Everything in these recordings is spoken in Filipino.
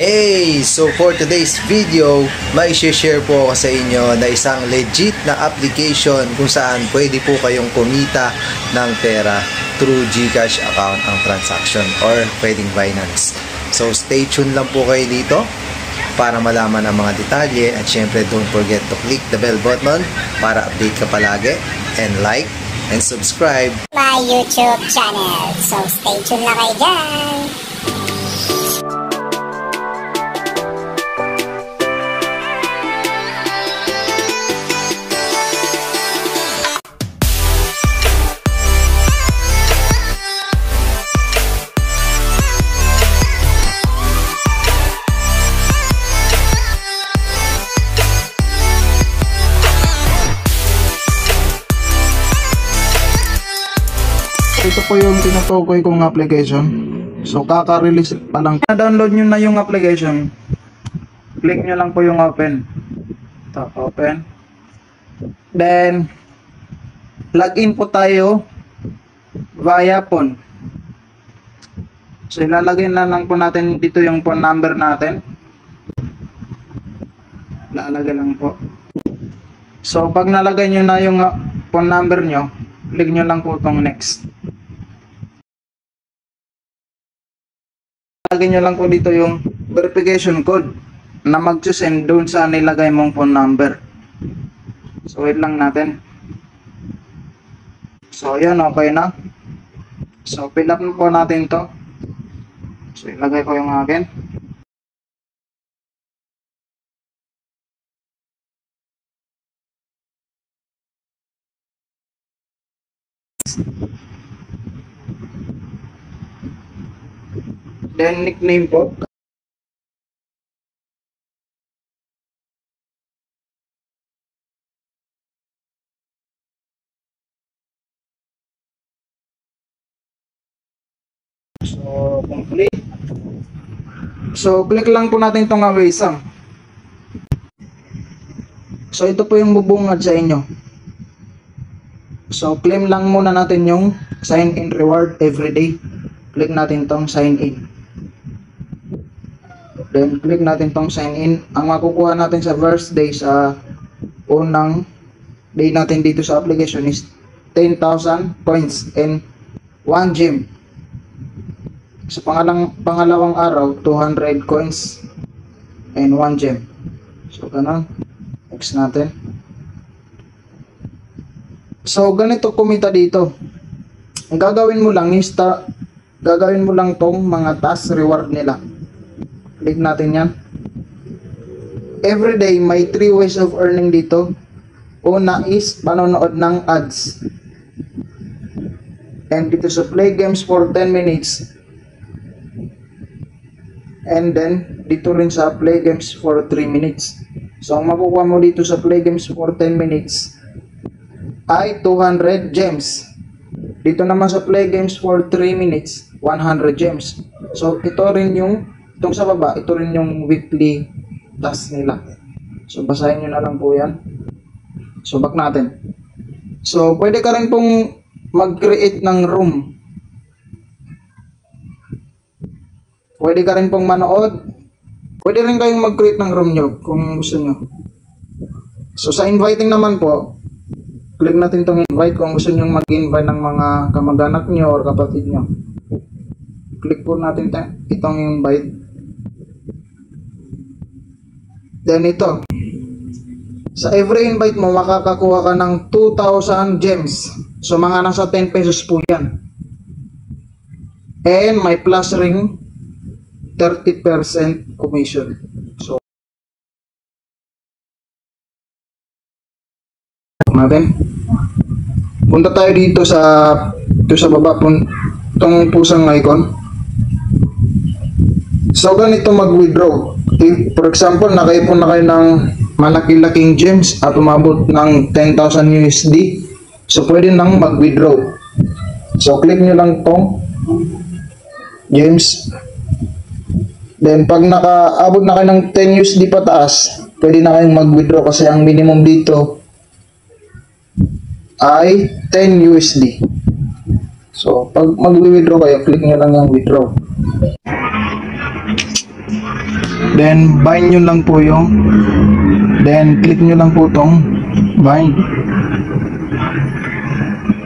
Hey! So for today's video, may share po ako sa inyo na isang legit na application kung saan pwede po kayong kumita ng pera through GCash account ang transaction or pwedeng Binance. So stay tuned lang po kayo dito para malaman ang mga detalye at syempre don't forget to click the bell button para update ka palagi and like and subscribe my YouTube channel. So stay tuned na kayo dyan. Ito po yung tinutukoy kong application. So kaka-release pa lang. Na-download nyo na yung application. Click nyo lang po yung open. Tap open. Then login po tayo via phone. So ilalagay na lang po natin dito yung phone number natin. Lalagay lang po. So pag nalagay nyo na yung phone number nyo, click nyo lang po itong next. Lagay nyo lang po dito yung verification code na mag-send doon sa nilagay mong phone number. So wait lang natin. So yan, okay na. So fill up na po natin to. So ilagay ko yung akin. Then nickname po. So complete. So click lang po natin itong awesome. So ito po yung bubungad sa inyo. So claim lang muna natin yung sign in reward everyday. Click natin tong sign in. Then click natin tong sign in. Ang makukuha natin sa first day sa unang day natin dito sa application is 10,000 points and 1 gem. Sa pangalawang araw 200 coins and 1 gem. So ganun. Next natin. So ganito kumita dito. Ang gagawin mo lang is gagawin mo lang tong mga task reward nila. Click natin yan. Every day may 3 ways of earning dito. Una is panonood ng ads. And dito sa play games for 10 minutes. And then dito rin sa play games for 3 minutes. So ang makukuha mo dito sa play games for 10 minutes ay 200 gems. Dito naman sa play games for 3 minutes, 100 gems. So ito rin yung itong sa baba, ito rin yung weekly task nila. So basahin nyo na lang po yan. So back natin. So pwede ka rin pong mag-create ng room. Pwede ka rin pong manood. Pwede rin kayong mag-create ng room nyo kung gusto nyo. So sa inviting naman po, click natin itong invite kung gusto nyo mag-invite ng mga kamag-anak nyo or kapatid nyo. Click po natin itong invite. Then ito. Sa every invite mo, makakakuha ka ng 2,000 gems. So mga nasa 10 pesos po yan. And may plus ring 30% commission. So natin. Punta tayo dito sa baba po itong pusang icon. So ganito mag-withdraw. If, for example, nakaipon na kayo ng malaki-laking gems at umabot ng 10,000 USD, so pwede nang mag-withdraw. So click nyo lang tong gems. Then pag nakaabot na kayo ng 10 USD pataas, pwede na kayong mag-withdraw kasi ang minimum dito ay 10 USD. So pag mag-withdraw kayo, click nyo lang yung withdraw. Then bind nyo lang po yung, then click nyo lang po tong bind.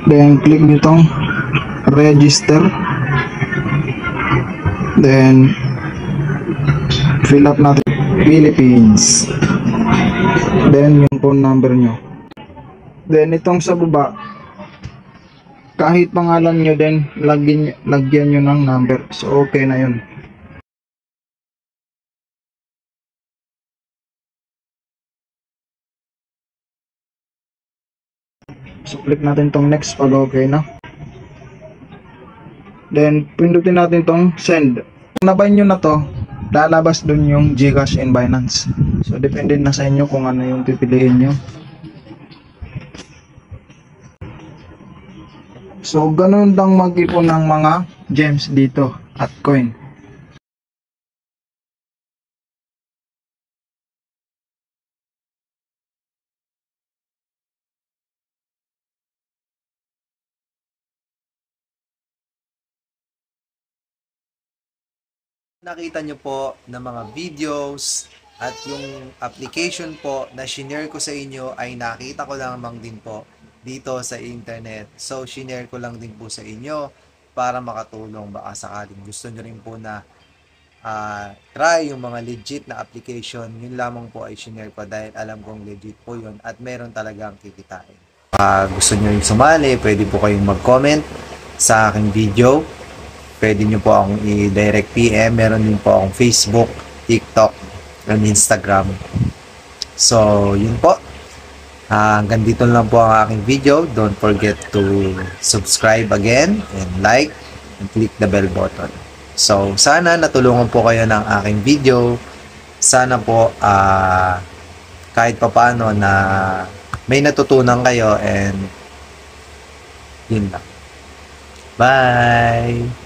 Then click nyo tong register. Then fill up natin Philippines. Then yung phone number nyo. Then itong sa baba, kahit pangalan nyo din, lagyan nyo ng number. So okay na yun. So click natin tong next pag okay na. Then pindutin natin tong send. Kung nabind nyo na to, lalabas dun yung GCash and Binance. So depende na sa inyo kung ano yung pipiliin nyo. So ganun lang mag-ipon ng mga gems dito at coin. Nakita nyo po ng mga videos at yung application po na shinare ko sa inyo ay nakita ko lamang din po dito sa internet. So, shinare ko lang din po sa inyo para makatulong. Baka sakaling gusto nyo rin po na try yung mga legit na application, yun lamang po ay shinare ko dahil alam kong legit po yun at meron talagang kikitain. Gusto nyo rin sumali, pwede po kayong mag-comment sa aking video. Pwede nyo po akong i-direct PM. Meron din po akong Facebook, TikTok, and Instagram. So, yun po. Hanggang dito lang po ang aking video. Don't forget to subscribe again and like and click the bell button. So, sana natulungan po kayo ng aking video. Sana po kahit papaano na may natutunan kayo and yun lang. Bye!